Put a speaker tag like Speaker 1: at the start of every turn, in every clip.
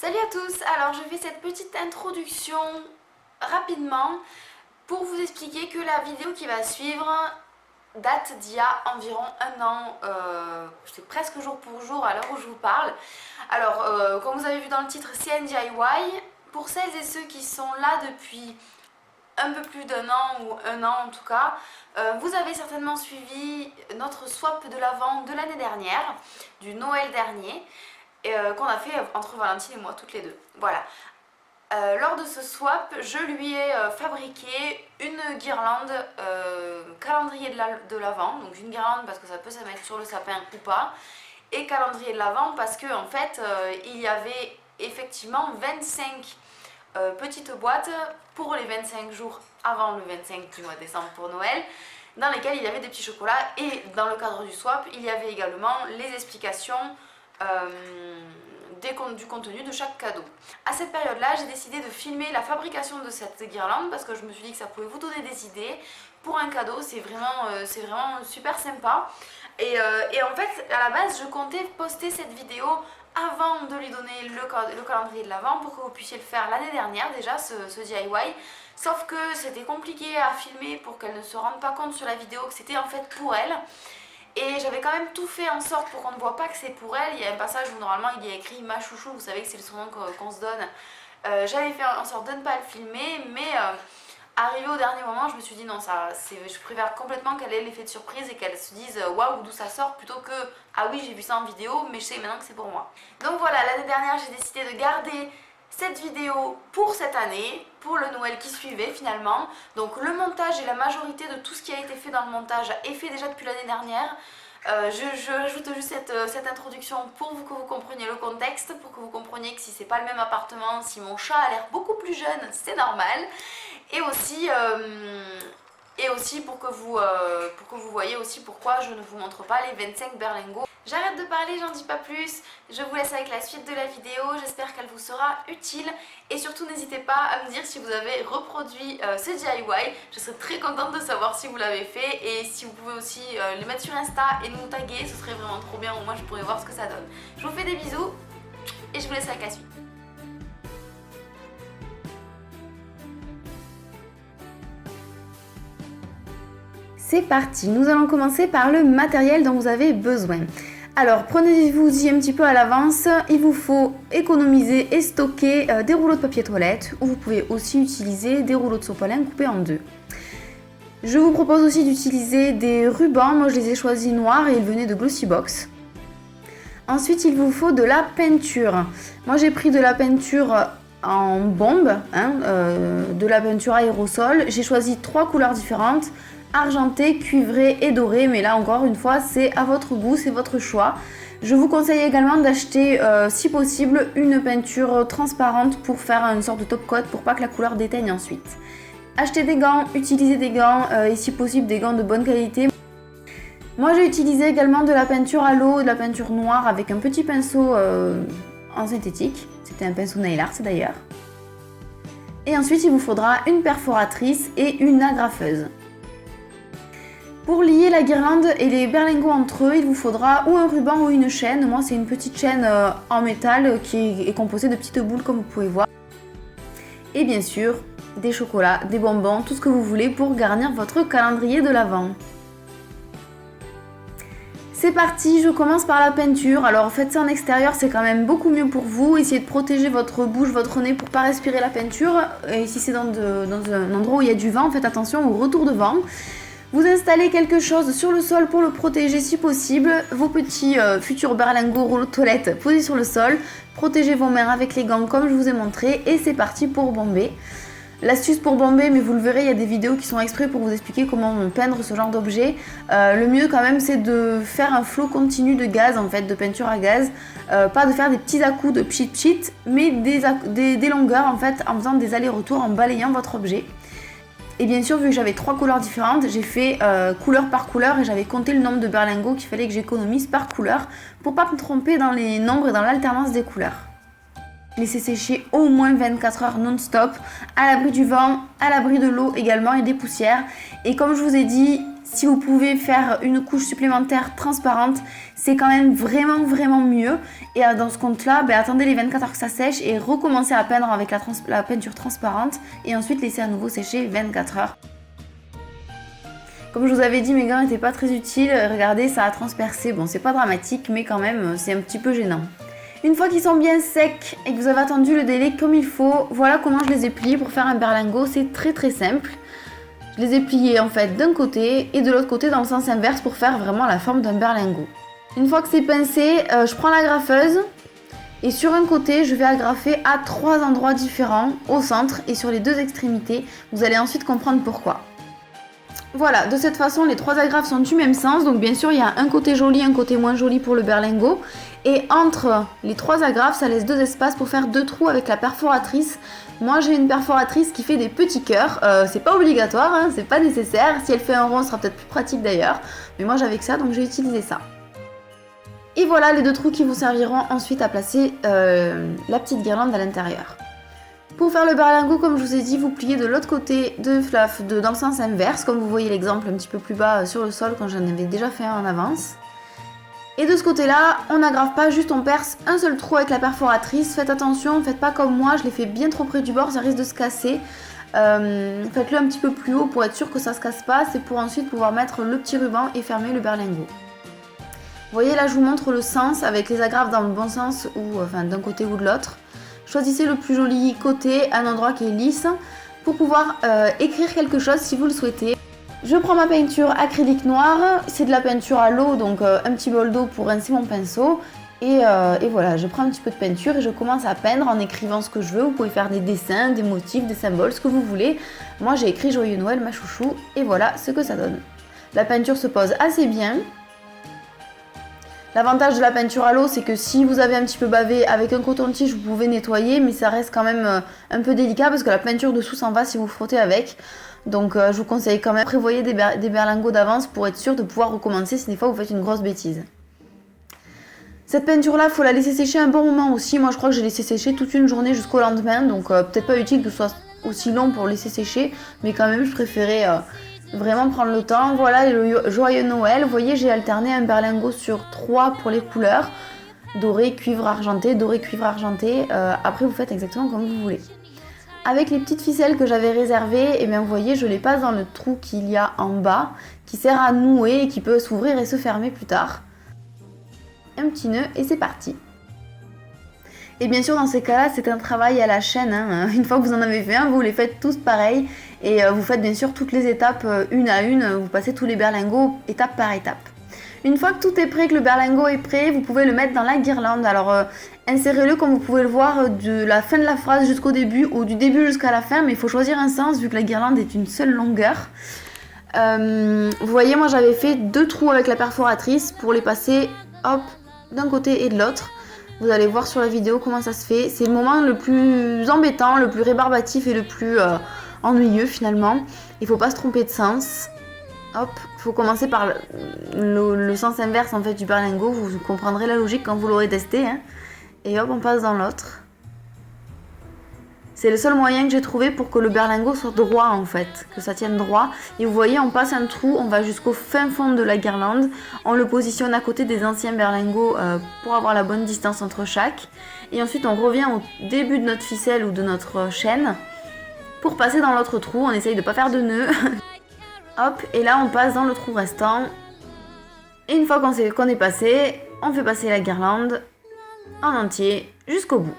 Speaker 1: Salut à tous, alors je fais cette petite introduction rapidement pour vous expliquer que la vidéo qui va suivre date d'il y a environ un an, c'est presque jour pour jour à l'heure où je vous parle. Alors comme vous avez vu dans le titre, c'est un DIY. Pour celles et ceux qui sont là depuis un peu plus d'un an ou un an en tout cas, vous avez certainement suivi notre swap de l'Avent de l'année dernière, du Noël dernier, qu'on a fait entre Valentine et moi toutes les deux. Voilà. Lors de ce swap, je lui ai fabriqué une guirlande calendrier de l'Avent, donc une guirlande parce que ça peut se mettre sur le sapin ou pas, et calendrier de l'Avent parce que en fait il y avait effectivement 25 petites boîtes pour les 25 jours avant le 25 du mois de décembre pour Noël, dans lesquelles il y avait des petits chocolats, et dans le cadre du swap il y avait également les explications du contenu de chaque cadeau. À cette période-là, j'ai décidé de filmer la fabrication de cette guirlande parce que je me suis dit que ça pouvait vous donner des idées. Pour un cadeau, c'est vraiment super sympa. Et en fait, à la base, je comptais poster cette vidéo avant de lui donner le calendrier de l'Avent pour que vous puissiez le faire l'année dernière déjà, ce DIY. Sauf que c'était compliqué à filmer pour qu'elle ne se rende pas compte sur la vidéo que c'était en fait pour elle. Et j'avais quand même tout fait en sorte pour qu'on ne voit pas que c'est pour elle. Il y a un passage où normalement il y a écrit ma chouchou, vous savez que c'est le surnom qu'on se donne. J'avais fait en sorte de ne pas le filmer, mais arrivé au dernier moment, je me suis dit non, je préfère complètement qu'elle ait l'effet de surprise et qu'elle se dise waouh, d'où ça sort, plutôt que ah oui, j'ai vu ça en vidéo, mais je sais maintenant que c'est pour moi. Donc voilà, l'année dernière, j'ai décidé de garder cette vidéo pour cette année, pour le Noël qui suivait finalement. Donc le montage et la majorité de tout ce qui a été fait dans le montage est fait déjà depuis l'année dernière. Je rajoute juste cette introduction pour que vous compreniez le contexte, pour que vous compreniez que si c'est pas le même appartement, si mon chat a l'air beaucoup plus jeune, c'est normal. Et aussi pour que vous voyez aussi pourquoi je ne vous montre pas les 25 berlingots. J'arrête de parler, j'en dis pas plus, je vous laisse avec la suite de la vidéo, j'espère qu'elle vous sera utile et surtout n'hésitez pas à me dire si vous avez reproduit ce DIY, je serais très contente de savoir si vous l'avez fait et si vous pouvez aussi les mettre sur Insta et nous taguer, ce serait vraiment trop bien, au moins je pourrais voir ce que ça donne. Je vous fais des bisous et je vous laisse avec la suite. C'est parti, nous allons commencer par le matériel dont vous avez besoin. Alors prenez-vous-y un petit peu à l'avance, il vous faut économiser et stocker des rouleaux de papier toilette ou vous pouvez aussi utiliser des rouleaux de sopalin coupés en deux. Je vous propose aussi d'utiliser des rubans, moi je les ai choisis noirs et ils venaient de Glossybox. Ensuite il vous faut de la peinture. Moi j'ai pris de la peinture en bombe, de la peinture aérosol. J'ai choisi 3 couleurs différentes, argenté, cuivré et doré, mais là encore une fois c'est à votre goût, c'est votre choix. Je vous conseille également d'acheter si possible une peinture transparente pour faire une sorte de top coat pour pas que la couleur déteigne ensuite. Achetez des gants, utilisez des gants et si possible des gants de bonne qualité. Moi j'ai utilisé également de la peinture à l'eau, de la peinture noire avec un petit pinceau en synthétique. C'était un pinceau nail art d'ailleurs. Et ensuite il vous faudra une perforatrice et une agrafeuse. Pour lier la guirlande et les berlingots entre eux, il vous faudra ou un ruban ou une chaîne. Moi c'est une petite chaîne en métal qui est composée de petites boules comme vous pouvez voir. Et bien sûr des chocolats, des bonbons, tout ce que vous voulez pour garnir votre calendrier de l'Avent. C'est parti, je commence par la peinture. Alors faites ça en extérieur, c'est quand même beaucoup mieux pour vous. Essayez de protéger votre bouche, votre nez pour pas respirer la peinture. Et si c'est dans un endroit où il y a du vent, faites attention au retour de vent. Vous installez quelque chose sur le sol pour le protéger si possible. Vos petits futurs berlingots rouleaux de toilette posés sur le sol. Protégez vos mains avec les gants comme je vous ai montré. Et c'est parti pour bomber. L'astuce pour bomber, mais vous le verrez, il y a des vidéos qui sont exprès pour vous expliquer comment peindre ce genre d'objet. Le mieux quand même c'est de faire un flot continu de gaz, en fait, de peinture à gaz. Pas de faire des petits à-coups de pchit-pchit, mais des longueurs en fait en faisant des allers-retours, en balayant votre objet. Et bien sûr, vu que j'avais 3 couleurs différentes, j'ai fait couleur par couleur et j'avais compté le nombre de berlingots qu'il fallait que j'économise par couleur pour pas me tromper dans les nombres et dans l'alternance des couleurs. Laissez sécher au moins 24 heures non-stop, à l'abri du vent, à l'abri de l'eau également et des poussières. Et comme je vous ai dit, Si vous pouvez faire une couche supplémentaire transparente, c'est quand même vraiment mieux. Et dans ce compte-là, attendez les 24 heures que ça sèche et recommencez à peindre avec la peinture transparente et ensuite laissez à nouveau sécher 24 heures. Comme je vous avais dit, mes gants n'étaient pas très utiles. Regardez, ça a transpercé. Bon, c'est pas dramatique, mais quand même, c'est un petit peu gênant. Une fois qu'ils sont bien secs et que vous avez attendu le délai comme il faut, voilà comment je les ai pliés pour faire un berlingot. C'est très simple. Je les ai pliés en fait d'un côté et de l'autre côté dans le sens inverse pour faire vraiment la forme d'un berlingot. Une fois que c'est pincé, je prends l'agrafeuse et sur un côté, je vais agrafer à 3 endroits différents, au centre et sur les 2 extrémités. Vous allez ensuite comprendre pourquoi. Voilà, de cette façon, les 3 agrafes sont du même sens. Donc bien sûr, il y a un côté joli, un côté moins joli pour le berlingot. Et entre les 3 agrafes, ça laisse 2 espaces pour faire 2 trous avec la perforatrice. Moi, j'ai une perforatrice qui fait des petits cœurs. C'est pas obligatoire, hein, c'est pas nécessaire. Si elle fait un rond, ce sera peut-être plus pratique d'ailleurs. Mais moi, j'avais que ça, donc j'ai utilisé ça. Et voilà les 2 trous qui vous serviront ensuite à placer la petite guirlande à l'intérieur. Pour faire le berlingot, comme je vous ai dit, vous pliez de l'autre côté dans le sens inverse, comme vous voyez l'exemple un petit peu plus bas sur le sol quand j'en avais déjà fait un en avance. Et de ce côté-là, on n'agrave pas, juste on perce un seul trou avec la perforatrice. Faites attention, faites pas comme moi, je l'ai fait bien trop près du bord, ça risque de se casser. Faites-le un petit peu plus haut pour être sûr que ça se casse pas, c'est pour ensuite pouvoir mettre le petit ruban et fermer le berlingot. Vous voyez là, je vous montre le sens avec les agrafes dans le bon sens, ou enfin d'un côté ou de l'autre. Choisissez le plus joli côté, un endroit qui est lisse, pour pouvoir écrire quelque chose si vous le souhaitez. Je prends ma peinture acrylique noire, c'est de la peinture à l'eau, donc un petit bol d'eau pour rincer mon pinceau. Et voilà, je prends un petit peu de peinture et je commence à peindre en écrivant ce que je veux. Vous pouvez faire des dessins, des motifs, des symboles, ce que vous voulez. Moi j'ai écrit Joyeux Noël ma chouchou et voilà ce que ça donne. La peinture se pose assez bien. L'avantage de la peinture à l'eau, c'est que si vous avez un petit peu bavé avec un coton-tige, vous pouvez nettoyer, mais ça reste quand même un peu délicat parce que la peinture dessous s'en va si vous frottez avec. Donc je vous conseille quand même, prévoyez des berlingots d'avance pour être sûr de pouvoir recommencer si des fois vous faites une grosse bêtise. Cette peinture là, il faut la laisser sécher un bon moment aussi. Moi je crois que j'ai laissé sécher toute une journée jusqu'au lendemain, donc peut-être pas utile que ce soit aussi long pour laisser sécher, mais quand même je préférais vraiment prendre le temps. Voilà le Joyeux Noël, vous voyez j'ai alterné un berlingot sur 3 pour les couleurs, doré, cuivre, argenté, doré, cuivre, argenté. Après vous faites exactement comme vous voulez. Avec les petites ficelles que j'avais réservées, et bien vous voyez je les passe dans le trou qu'il y a en bas, qui sert à nouer et qui peut s'ouvrir et se fermer plus tard. Un petit nœud et c'est parti. Et bien sûr dans ces cas-là c'est un travail à la chaîne, hein. Une fois que vous en avez fait un, vous les faites tous pareil et vous faites bien sûr toutes les étapes une à une, vous passez tous les berlingots étape par étape. Une fois que tout est prêt, que le berlingot est prêt, vous pouvez le mettre dans la guirlande. Alors insérez-le comme vous pouvez le voir de la fin de la phrase jusqu'au début ou du début jusqu'à la fin, mais il faut choisir un sens vu que la guirlande est une seule longueur. Vous voyez moi j'avais fait 2 trous avec la perforatrice pour les passer hop d'un côté et de l'autre. Vous allez voir sur la vidéo comment ça se fait. C'est le moment le plus embêtant, le plus rébarbatif et le plus ennuyeux finalement. Il faut pas se tromper de sens. Hop, il faut commencer par le sens inverse en fait du berlingot. Vous comprendrez la logique quand vous l'aurez testé, hein. Et hop, on passe dans l'autre. C'est le seul moyen que j'ai trouvé pour que le berlingot soit droit en fait, que ça tienne droit. Et vous voyez, on passe un trou, on va jusqu'au fin fond de la guirlande. On le positionne à côté des anciens berlingots pour avoir la bonne distance entre chaque. Et ensuite, on revient au début de notre ficelle ou de notre chaîne pour passer dans l'autre trou. On essaye de ne pas faire de nœud. Hop, et là, on passe dans le trou restant. Et une fois qu'on est passé, on fait passer la guirlande en entier jusqu'au bout.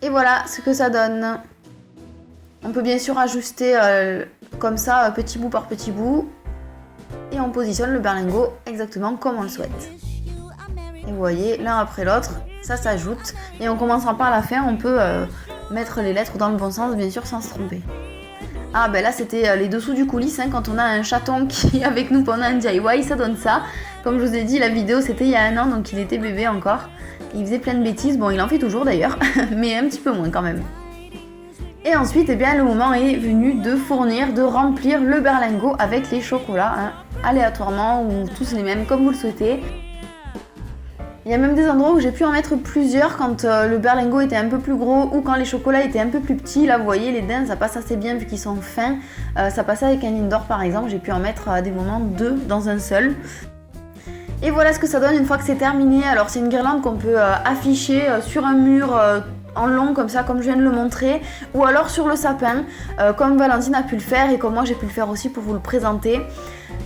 Speaker 1: Et voilà ce que ça donne. On peut bien sûr ajuster comme ça, petit bout par petit bout. Et on positionne le berlingot exactement comme on le souhaite. Et vous voyez, l'un après l'autre, ça s'ajoute. Et en commençant par la fin, on peut mettre les lettres dans le bon sens, bien sûr, sans se tromper. Ah ben là c'était les dessous du coulis, hein, quand on a un chaton qui est avec nous pendant un DIY, ça donne ça. Comme je vous ai dit, la vidéo c'était il y a 1 an, donc il était bébé encore. Il faisait plein de bêtises, bon il en fait toujours d'ailleurs, mais un petit peu moins quand même. Et ensuite, eh bien, le moment est venu de fournir, de remplir le berlingot avec les chocolats, hein, aléatoirement ou tous les mêmes comme vous le souhaitez. Il y a même des endroits où j'ai pu en mettre plusieurs quand le berlingot était un peu plus gros ou quand les chocolats étaient un peu plus petits. Là vous voyez les dents ça passe assez bien vu qu'ils sont fins. Ça passait avec un Lindor par exemple, j'ai pu en mettre à des moments 2 dans un seul. Et voilà ce que ça donne une fois que c'est terminé. Alors c'est une guirlande qu'on peut afficher sur un mur en long comme ça, comme je viens de le montrer, ou alors sur le sapin, comme Valentine a pu le faire et comme moi j'ai pu le faire aussi pour vous le présenter.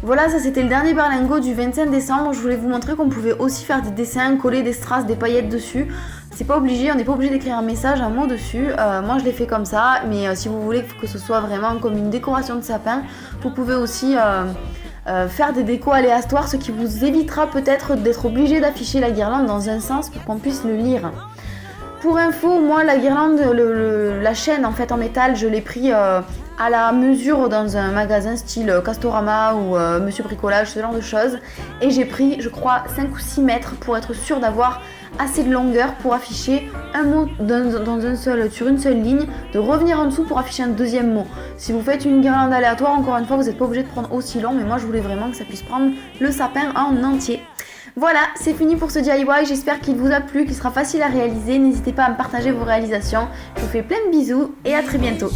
Speaker 1: Voilà, ça c'était le dernier berlingot du 25 décembre. Je voulais vous montrer qu'on pouvait aussi faire des dessins, coller des strass, des paillettes dessus. C'est pas obligé, on n'est pas obligé d'écrire un message, un mot dessus. Moi je l'ai fait comme ça, mais si vous voulez que ce soit vraiment comme une décoration de sapin, vous pouvez aussi faire des décos aléatoires, ce qui vous évitera peut-être d'être obligé d'afficher la guirlande dans un sens pour qu'on puisse le lire. Pour info, moi la guirlande, la chaîne en fait en métal, je l'ai pris à la mesure dans un magasin style Castorama ou Monsieur Bricolage, ce genre de choses. Et j'ai pris, je crois, 5 ou 6 mètres pour être sûr d'avoir assez de longueur pour afficher un mot sur une seule ligne, de revenir en dessous pour afficher un deuxième mot. Si vous faites une guirlande aléatoire, encore une fois, vous n'êtes pas obligé de prendre aussi long, mais moi je voulais vraiment que ça puisse prendre le sapin en entier. Voilà, c'est fini pour ce DIY, j'espère qu'il vous a plu, qu'il sera facile à réaliser. N'hésitez pas à me partager vos réalisations. Je vous fais plein de bisous et à très bientôt.